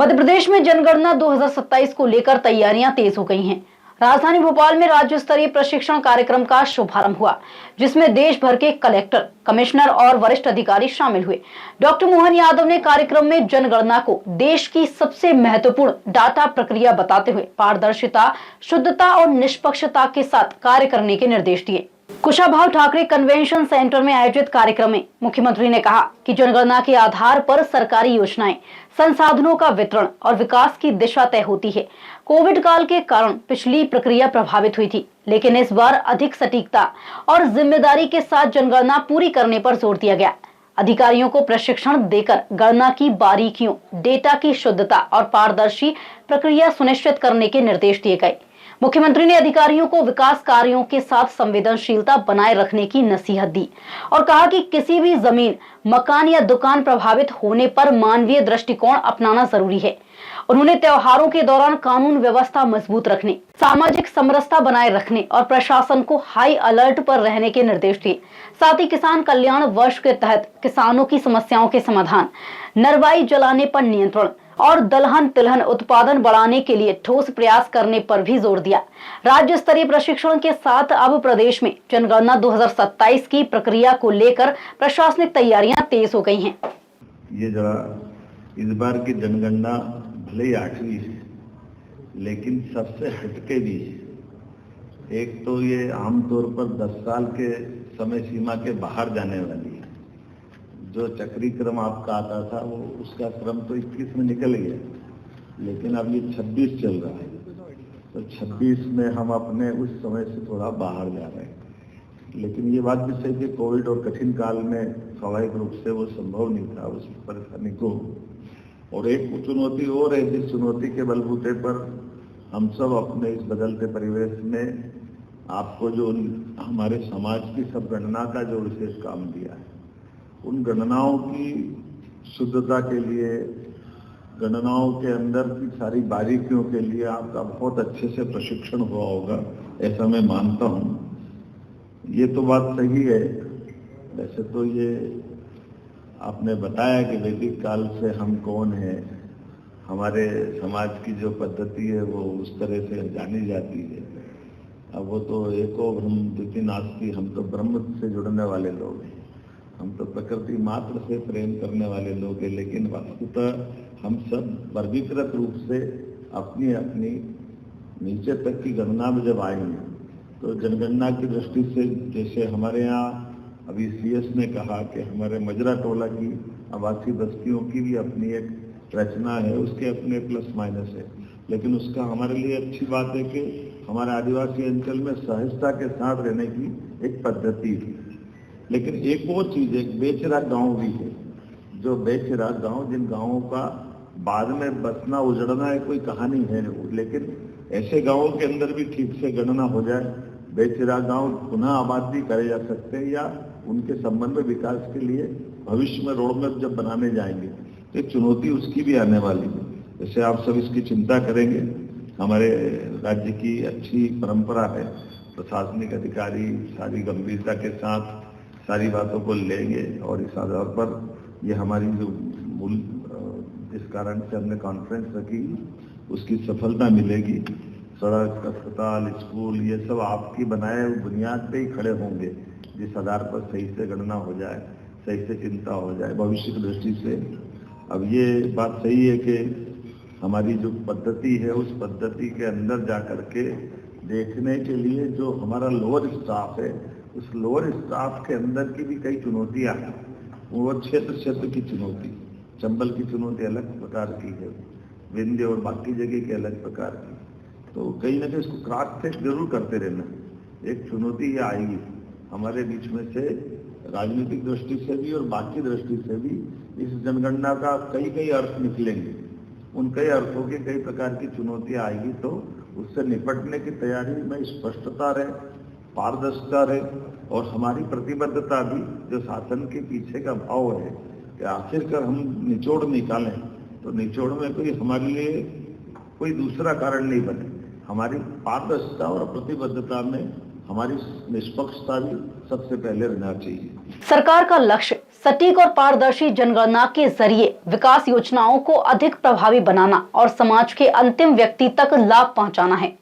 मध्य प्रदेश में जनगणना 2027 को लेकर तैयारियां तेज हो गई हैं। राजधानी भोपाल में राज्य स्तरीय प्रशिक्षण कार्यक्रम का शुभारंभ हुआ, जिसमें देश भर के कलेक्टर, कमिश्नर और वरिष्ठ अधिकारी शामिल हुए। डॉक्टर मोहन यादव ने कार्यक्रम में जनगणना को देश की सबसे महत्वपूर्ण डाटा प्रक्रिया बताते हुए पारदर्शिता, शुद्धता और निष्पक्षता के साथ कार्य करने के निर्देश दिए। कुशाभाऊ ठाकरे कन्वेंशन सेंटर में आयोजित कार्यक्रम में मुख्यमंत्री ने कहा कि जनगणना के आधार पर सरकारी योजनाएं, संसाधनों का वितरण और विकास की दिशा तय होती है। कोविड काल के कारण पिछली प्रक्रिया प्रभावित हुई थी, लेकिन इस बार अधिक सटीकता और जिम्मेदारी के साथ जनगणना पूरी करने पर जोर दिया गया। अधिकारियों को प्रशिक्षण देकर गणना की बारीकियों, डेटा की शुद्धता और पारदर्शी प्रक्रिया सुनिश्चित करने के निर्देश दिए गए। मुख्यमंत्री ने अधिकारियों को विकास कार्यों के साथ संवेदनशीलता बनाए रखने की नसीहत दी और कहा कि किसी भी जमीन, मकान या दुकान प्रभावित होने पर मानवीय दृष्टिकोण अपनाना जरूरी है। उन्होंने त्योहारों के दौरान कानून व्यवस्था मजबूत रखने, सामाजिक समरसता बनाए रखने और प्रशासन को हाई अलर्ट पर रहने के निर्देश दिए। साथ ही किसान कल्याण वर्ष के तहत किसानों की समस्याओं के समाधान, नरवाई जलाने पर नियंत्रण और दलहन तिलहन उत्पादन बढ़ाने के लिए ठोस प्रयास करने पर भी जोर दिया। राज्य स्तरीय प्रशिक्षण के साथ अब प्रदेश में जनगणना 2027 की प्रक्रिया को लेकर प्रशासनिक तैयारियां तेज हो गई हैं। ये जरा इस बार की जनगणना भले ही 8वीं है, लेकिन सबसे हटके भी है। एक तो ये आमतौर पर 10 साल के समय सीमा के बाहर जाने वाली है। जो चक्री क्रम आपका आता था वो उसका क्रम तो 21 में निकल गया, लेकिन अब ये 26 चल रहा है। तो 26 में हम अपने उस समय से थोड़ा बाहर जा रहे हैं। लेकिन ये बात भी सही कि कोविड और कठिन काल में स्वाभाविक रूप से वो संभव नहीं था उस परेशानी को। और एक चुनौती और है, जिस चुनौती के बलबूते पर हम सब अपने इस बदलते परिवेश में आपको जो हमारे समाज की सब गणना का जो विशेष काम दिया है, उन गणनाओं की शुद्धता के लिए, गणनाओं के अंदर की सारी बारीकियों के लिए आपका बहुत अच्छे से प्रशिक्षण हुआ होगा, ऐसा मैं मानता हूँ। ये तो बात सही है। वैसे तो ये आपने बताया कि वैदिक काल से हम कौन हैं, हमारे समाज की जो पद्धति है वो उस तरह से जानी जाती है। अब वो तो एको ब्रह्म द्वितीय नास्ति, हम तो ब्रह्म से जुड़ने वाले लोग हैं, हम तो प्रकृति मात्र से प्रेम करने वाले लोग हैं। लेकिन वस्तुतः हम सब वर्गीकृत रूप से अपनी अपनी नीचे तक की गणना में जब आएंगे तो जनगणना की दृष्टि से, जैसे हमारे यहाँ अभी CS ने कहा कि हमारे मजरा टोला की आवासीय बस्तियों की भी अपनी एक रचना है, उसके अपने प्लस माइनस है। लेकिन उसका हमारे लिए अच्छी बात है कि हमारे आदिवासी अंचल में सहजता के साथ रहने की एक पद्धति है। लेकिन एक और चीज, एक बेचरा गांव भी है, जो बेचरा गांव, जिन गांवों का बाद में बसना उजड़ना है कोई कहानी है, लेकिन ऐसे गांवों के अंदर भी ठीक से गणना हो जाए, बेचरा गांव पुनः आबाद भी करे जा सकते हैं, या उनके संबंध में विकास के लिए भविष्य में रोड मैप जब बनाने जाएंगे तो एक चुनौती उसकी भी आने वाली है। जैसे आप सब इसकी चिंता करेंगे, हमारे राज्य की अच्छी परंपरा है, प्रशासनिक अधिकारी सारी गंभीरता के साथ सारी बातों को लेंगे और इस आधार पर ये हमारी जो मूल जिस कारण से हमने कॉन्फ्रेंस रखी उसकी सफलता मिलेगी। सड़क, अस्पताल, स्कूल, ये सब आपकी बनाए हुए बुनियाद पे ही खड़े होंगे, जिस आधार पर सही से गणना हो जाए, सही से चिंता हो जाए भविष्य की दृष्टि से। अब ये बात सही है कि हमारी जो पद्धति है उस पद्धति के अंदर जा करके देखने के लिए जो हमारा लोअर स्टाफ है, उस लोअर स्टाफ के अंदर की भी कई चुनौतियां हैं। वो क्षेत्र की चुनौती, चंबल की चुनौती अलग प्रकार की है, विंध्य और बाकी जगह के अलग प्रकार की। तो कहीं ना कहीं इसको क्रॉस चेक जरूर करते रहना। एक चुनौती ये आएगी हमारे बीच में से, राजनीतिक दृष्टि से भी और बाकी दृष्टि से भी इस जनगणना का कई अर्थ निकलेंगे। उन कई अर्थों की कई प्रकार की चुनौतियां आएगी, तो उससे निपटने की तैयारी में स्पष्टता रहे, पारदर्शिता रहे और हमारी प्रतिबद्धता भी, जो शासन के पीछे का भाव है कि आखिरकार हम निचोड़ निकालें, तो निचोड़ में कोई हमारे लिए कोई दूसरा कारण नहीं बने। हमारी पारदर्शिता और प्रतिबद्धता में हमारी निष्पक्षता भी सबसे पहले रहना चाहिए। सरकार का लक्ष्य सटीक और पारदर्शी जनगणना के जरिए विकास योजनाओं को अधिक प्रभावी बनाना और समाज के अंतिम व्यक्ति तक लाभ पहुंचाना है।